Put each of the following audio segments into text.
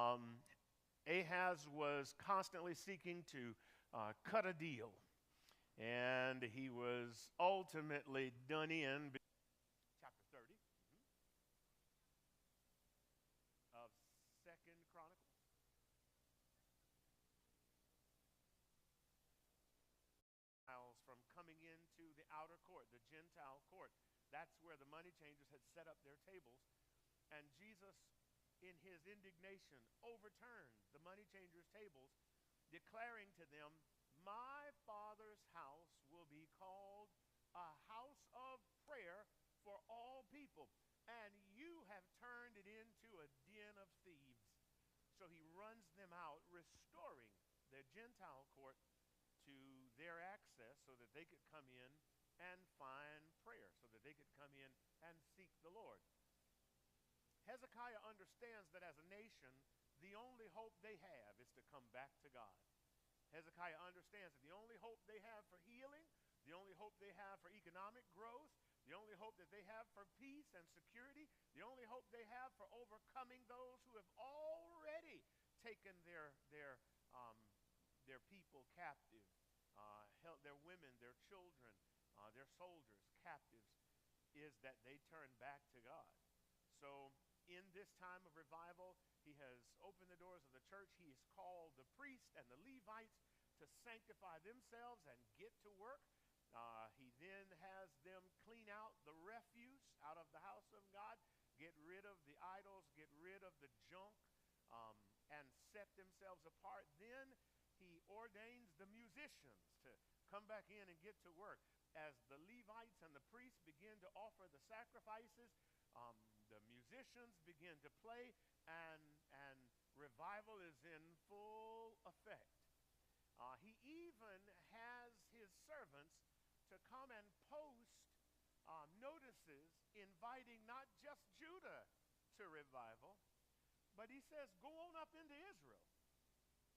Um, Ahaz was constantly seeking to cut a deal, and he was ultimately done in. Chapter 30 of Second Chronicles. From coming into the outer court, the Gentile court. That's where the money changers had set up their tables. And Jesus, in his indignation, overturned the money changers' tables, declaring to them, "My Father's house will be called a house of prayer for all people, and you have turned it into a den of thieves." So he runs them out, restoring the Gentile court to their access so that they could come in and find prayer, so that they could come in and seek the Lord. Hezekiah understands that as a nation, the only hope they have is to come back to God. Hezekiah understands that the only hope they have for healing, the only hope they have for economic growth, the only hope that they have for peace and security, the only hope they have for overcoming those who have already taken um, their people captive, held their women, their children, their soldiers captives, is that they turn back to God. So in this time of revival, he has opened the doors of the church. He has called the priests and the Levites to sanctify themselves and get to work. He then has them clean out the refuse out of the house of God, get rid of the idols, get rid of the junk, and set themselves apart. Then he ordains the musicians to come back in and get to work. As the Levites and the priests begin to offer the sacrifices, the musicians begin to play, and revival is in full effect. He even has his servants to come and post notices inviting not just Judah to revival, but he says, go on up into Israel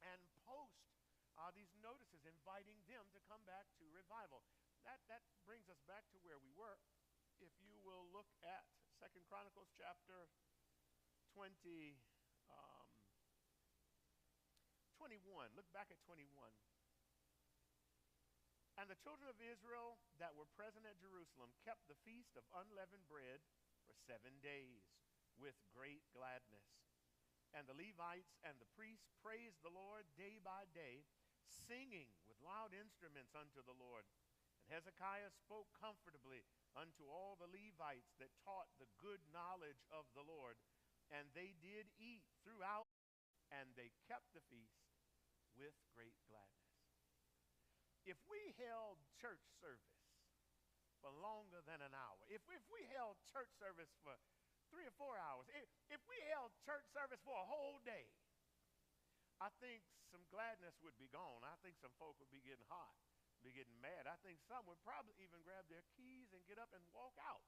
and post these notices inviting them to come back to revival. That brings us back to where we were. If you will look at Second Chronicles chapter 20, 21. Look back at 21. And the children of Israel that were present at Jerusalem kept the feast of unleavened bread for 7 days with great gladness. And the Levites and the priests praised the Lord day by day, singing with loud instruments unto the Lord. And Hezekiah spoke comfortably unto all the Levites that taught the good knowledge of the Lord. And they did eat throughout, and they kept the feast with great gladness. If we held church service for longer than an hour, if we held church service for 3 or 4 hours, if we held church service for a whole day, I think some gladness would be gone. I think some folk would be getting hot, be getting mad. I think some would probably even grab their keys and get up and walk out.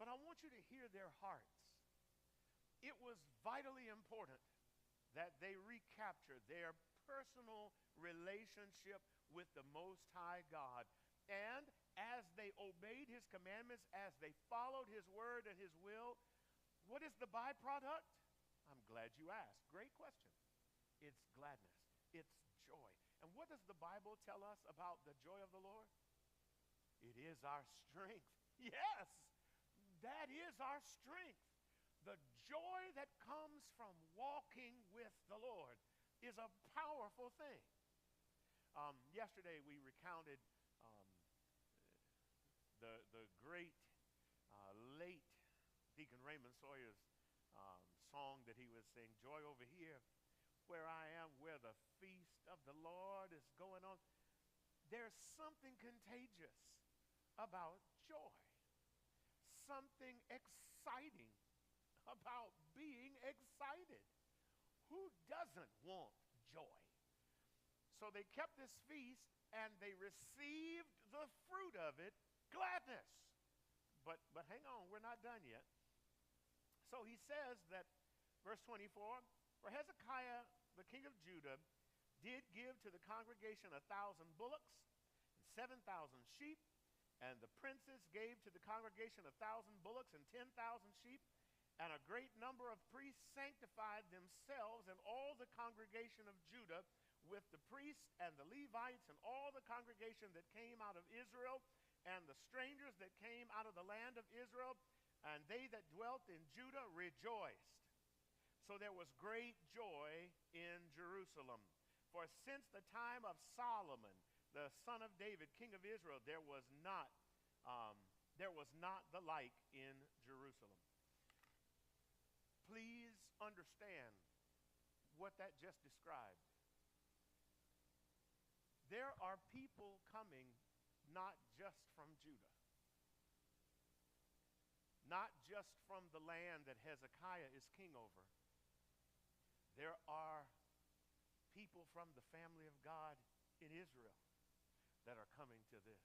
But I want you to hear their hearts. It was vitally important that they recapture their personal relationship with the Most High God. And as they obeyed his commandments, as they followed his word and his will, what is the byproduct? I'm glad you asked. Great question. It's gladness. It's joy. And what does the Bible tell us about the joy of the Lord? It is our strength. Yes, that is our strength. The joy that comes from walking with the Lord is a powerful thing. Yesterday we recounted the great late Deacon Raymond Sawyer's song that he was saying, "Joy over here, where I am, where the feast of the Lord is going on." There's something contagious about joy, something exciting about being excited. Who doesn't want joy? So they kept this feast and they received the fruit of it, gladness. But hang on, we're not done yet. So he says that, verse 24, for Hezekiah, the king of Judah, did give to the congregation 1,000 bullocks and 7,000 sheep, and the princes gave to the congregation 1,000 bullocks and 10,000 sheep, and a great number of priests sanctified themselves the congregation of Judah with the priests and the Levites and all the congregation that came out of Israel and the strangers that came out of the land of Israel, and they that dwelt in Judah rejoiced. So there was great joy in Jerusalem. For since the time of Solomon, the son of David, king of Israel, there was not the like in Jerusalem. Please understand what that just described. There are people coming not just from Judah, not just from the land that Hezekiah is king over. There are people from the family of God in Israel that are coming to this.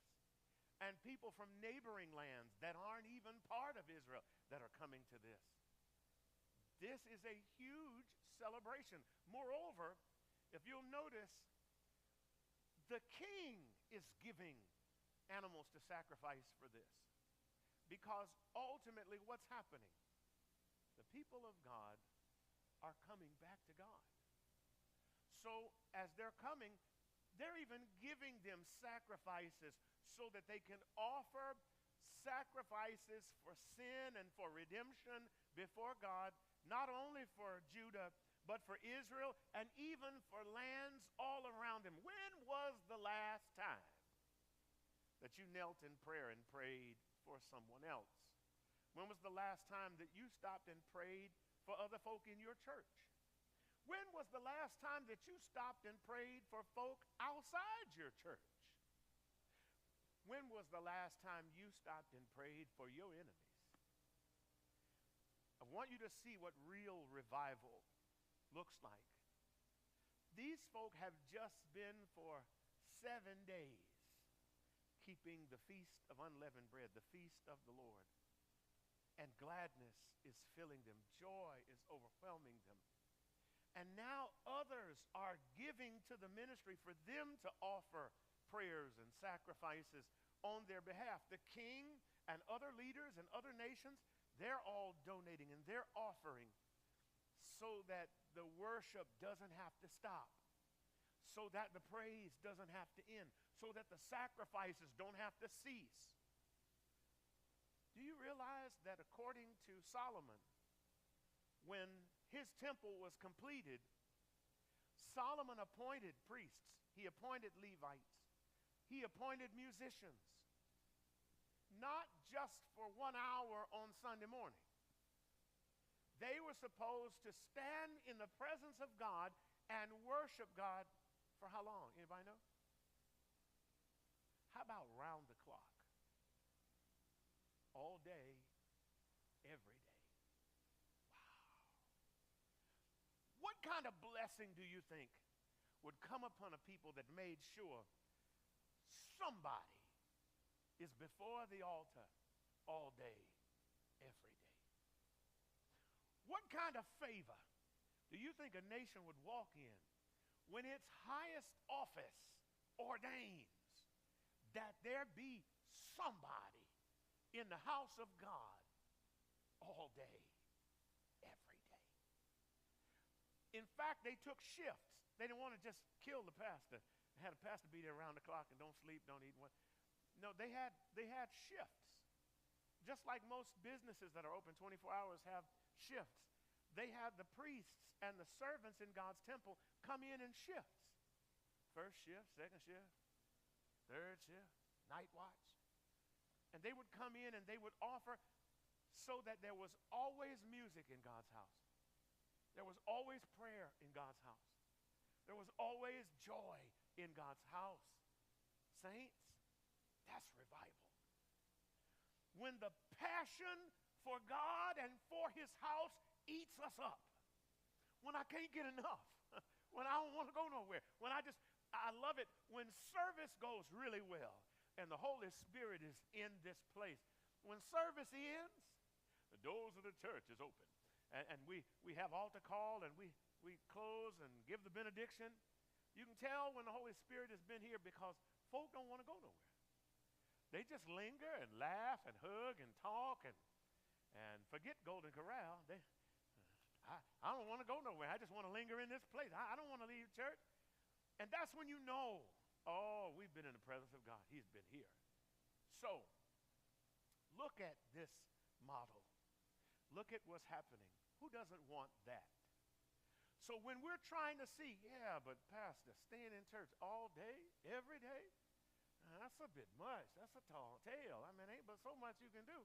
And people from neighboring lands that aren't even part of Israel that are coming to this. This is a huge celebration. Moreover, if you'll notice, the king is giving animals to sacrifice for this. Because ultimately, what's happening? The people of God are coming back to God. So as they're coming, they're even giving them sacrifices so that they can offer sacrifices for sin and for redemption before God, not only for Judah, but for Israel and even for lands all around them. When was the last time that you knelt in prayer and prayed for someone else? When was the last time that you stopped and prayed for other folk in your church? When was the last time that you stopped and prayed for folk outside your church? When was the last time you stopped and prayed for your enemies? I want you to see what real revival looks like. These folk have just been for 7 days keeping the feast of unleavened bread, the feast of the Lord. And gladness is filling them. Joy is overwhelming them. And now others are giving to the ministry for them to offer prayers and sacrifices on their behalf. The king and other leaders and other nations, they're all donating and they're offering so that the worship doesn't have to stop, so that the praise doesn't have to end, so that the sacrifices don't have to cease. Do you realize that according to Solomon, when his temple was completed, Solomon appointed priests, he appointed Levites, he appointed musicians, not just for 1 hour on Sunday morning. They were supposed to stand in the presence of God and worship God for how long? Anybody know? How about round the clock? All day, every day. Wow. What kind of blessing do you think would come upon a people that made sure somebody is before the altar all day, every day? What kind of favor do you think a nation would walk in when its highest office ordains that there be somebody in the house of God all day, every day? In fact, they took shifts. They didn't want to just kill the pastor. They had a pastor be there around the clock and don't sleep, don't eat. No, they had shifts. Just like most businesses that are open 24 hours have shifts. They had the priests and the servants in God's temple come in shifts. First shift, second shift, third shift, night watch. And they would come in and they would offer so that there was always music in God's house. There was always prayer in God's house. There was always joy in God's house. Saints, that's revival. When the passion for God and for his house eats us up. When I can't get enough. When I don't want to go nowhere. I love it when service goes really well and the Holy Spirit is in this place. When service ends, the doors of the church is open. And we have altar call and we close and give the benediction. You can tell when the Holy Spirit has been here because folk don't want to go nowhere. They just linger and laugh and hug and talk and forget Golden Corral. I don't want to go nowhere. I just want to linger linger in this place. I don't want to leave church. And that's when you know, oh, we've been in the presence of God. He's been here. So, look at this model. Look at what's happening. Who doesn't want that? So when we're trying to see, yeah, but Pastor, staying in church all day, every day, that's a bit much. That's a tall tale. I mean, ain't but so much you can do.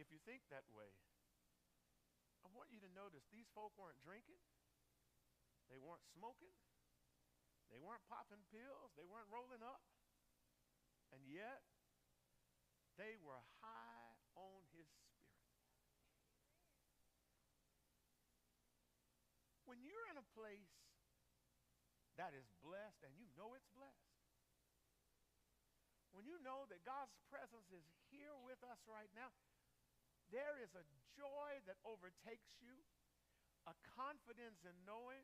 If you think that way, I want you to notice these folk weren't drinking. They weren't smoking. They weren't popping pills. They weren't rolling up. And yet, they were high on his spirit. When you're in a place that is blessed and you know it's blessed, when you know that God's presence is here with us right now, there is a joy that overtakes you, a confidence in knowing,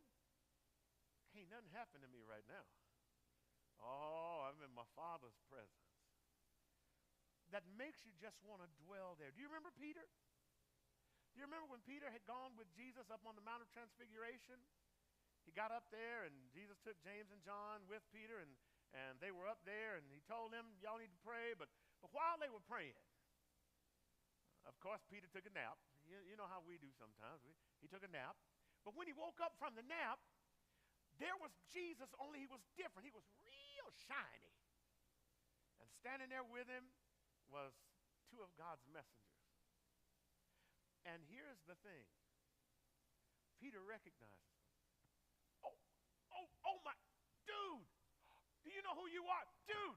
can't nothing happen to me right now. Oh, I'm in my Father's presence. That makes you just want to dwell there. Do you remember Peter? Do you remember when Peter had gone with Jesus up on the Mount of Transfiguration? He got up there and Jesus took James and John with Peter and they were up there and he told them, y'all need to pray. But while they were praying, of course, Peter took a nap. You know how we do sometimes. He took a nap. But when he woke up from the nap, there was Jesus, only he was different. He was real shiny. And standing there with him was two of God's messengers. And here's the thing. Peter recognizes them. Oh my, dude, do you know who you are? Dude,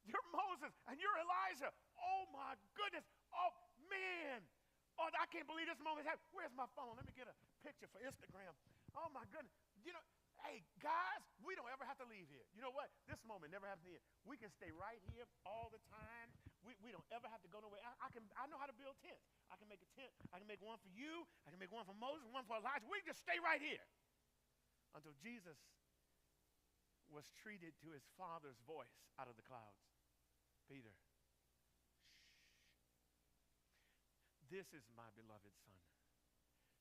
you're Moses and you're Elijah. Oh my goodness. Oh man. Oh, I can't believe this moment happened. Where's my phone? Let me get a picture for Instagram. Oh my goodness. You know, hey, guys, we don't ever have to leave here. You know what? This moment never happens here. We can stay right here all the time. We don't ever have to go nowhere. I know how to build tents. I can make a tent. I can make one for you. I can make one for Moses, one for Elijah. We can just stay right here until Jesus was treated to his Father's voice out of the clouds. Peter, this is my beloved Son,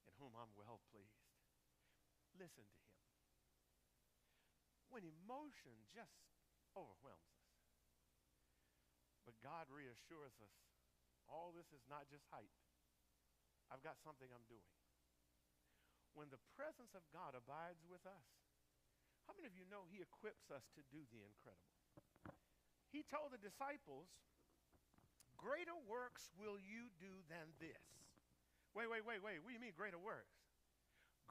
in whom I'm well pleased. Listen to him. When emotion just overwhelms us. But God reassures us, all this is not just hype. I've got something I'm doing. When the presence of God abides with us, how many of you know he equips us to do the incredible? He told the disciples, greater works will you do than this. Wait. What do you mean greater works?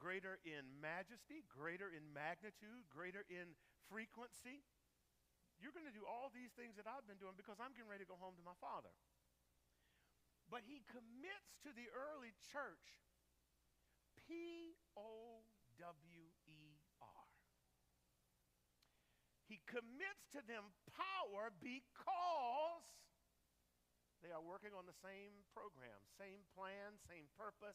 Greater in majesty, greater in magnitude, greater in frequency. You're going to do all these things that I've been doing because I'm getting ready to go home to my Father. But he commits to the early church, Power. He commits to them power because they are working on the same program, same plan, same purpose,